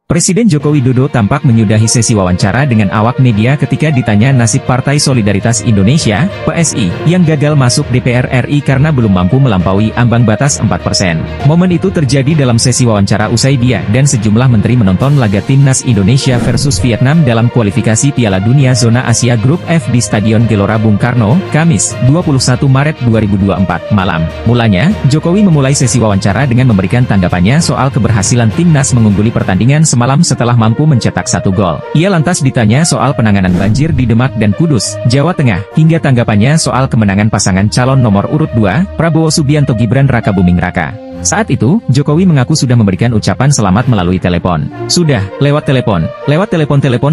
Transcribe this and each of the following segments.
Presiden Joko Widodo tampak menyudahi sesi wawancara dengan awak media ketika ditanya nasib Partai Solidaritas Indonesia, PSI, yang gagal masuk DPR RI karena belum mampu melampaui ambang batas 4%. Momen itu terjadi dalam sesi wawancara usai dia dan sejumlah menteri menonton laga Timnas Indonesia versus Vietnam dalam kualifikasi Piala Dunia Zona Asia Grup F di Stadion Gelora Bung Karno, Kamis, 21 Maret 2024, malam. Mulanya, Jokowi memulai sesi wawancara dengan memberikan tanggapannya soal keberhasilan Timnas mengungguli pertandingan semalam setelah mampu mencetak 1 gol. Ia lantas ditanya soal penanganan banjir di Demak dan Kudus, Jawa Tengah, hingga tanggapannya soal kemenangan pasangan calon nomor urut 2, Prabowo Subianto Gibran Raka Buming Raka. Saat itu, Jokowi mengaku sudah memberikan ucapan selamat melalui telepon. Sudah, lewat telepon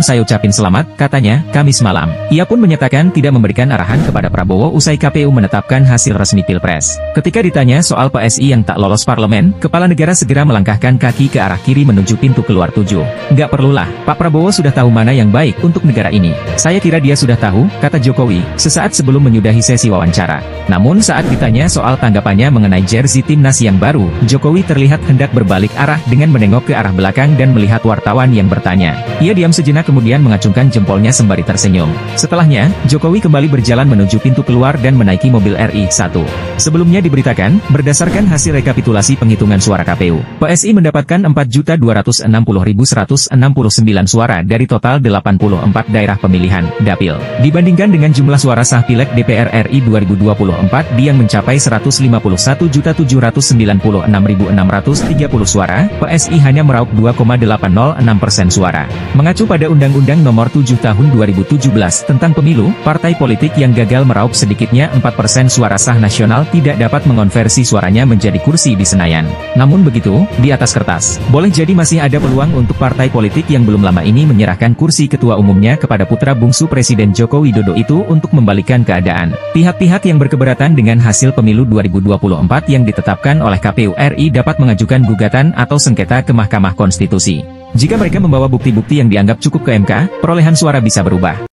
saya ucapin selamat, katanya, Kamis malam. Ia pun menyatakan tidak memberikan arahan kepada Prabowo usai KPU menetapkan hasil resmi Pilpres. Ketika ditanya soal PSI yang tak lolos parlemen, Kepala Negara segera melangkahkan kaki ke arah kiri menuju pintu keluar 7. Nggak perlulah, Pak Prabowo sudah tahu mana yang baik untuk negara ini. Saya kira dia sudah tahu, kata Jokowi, sesaat sebelum menyudahi sesi wawancara. Namun saat ditanya soal tanggapannya mengenai jersey Timnas yang baru, Jokowi terlihat hendak berbalik arah dengan menengok ke arah belakang dan melihat wartawan yang bertanya. Ia diam sejenak kemudian mengacungkan jempolnya sembari tersenyum. Setelahnya, Jokowi kembali berjalan menuju pintu keluar dan menaiki mobil RI1. Sebelumnya diberitakan, berdasarkan hasil rekapitulasi penghitungan suara KPU, PSI mendapatkan 4.260.169 suara dari total 84 daerah pemilihan, Dapil. Dibandingkan dengan jumlah suara sah Pileg DPR RI 2024 yang mencapai 151.796.630 suara, PSI hanya meraup 2,806% suara. Mengacu pada Undang-Undang Nomor 7 Tahun 2017 tentang Pemilu, partai politik yang gagal meraup sedikitnya 4% suara sah nasional tidak dapat mengonversi suaranya menjadi kursi di Senayan. Namun begitu, di atas kertas, boleh jadi masih ada peluang untuk partai politik yang belum lama ini menyerahkan kursi ketua umumnya kepada putra bungsu Presiden Joko Widodo itu untuk membalikkan keadaan. Pihak-pihak yang berkeberatan dengan hasil pemilu 2024 yang ditetapkan oleh KPU RI dapat mengajukan gugatan atau sengketa ke Mahkamah Konstitusi. Jika mereka membawa bukti-bukti yang dianggap cukup ke MK, perolehan suara bisa berubah.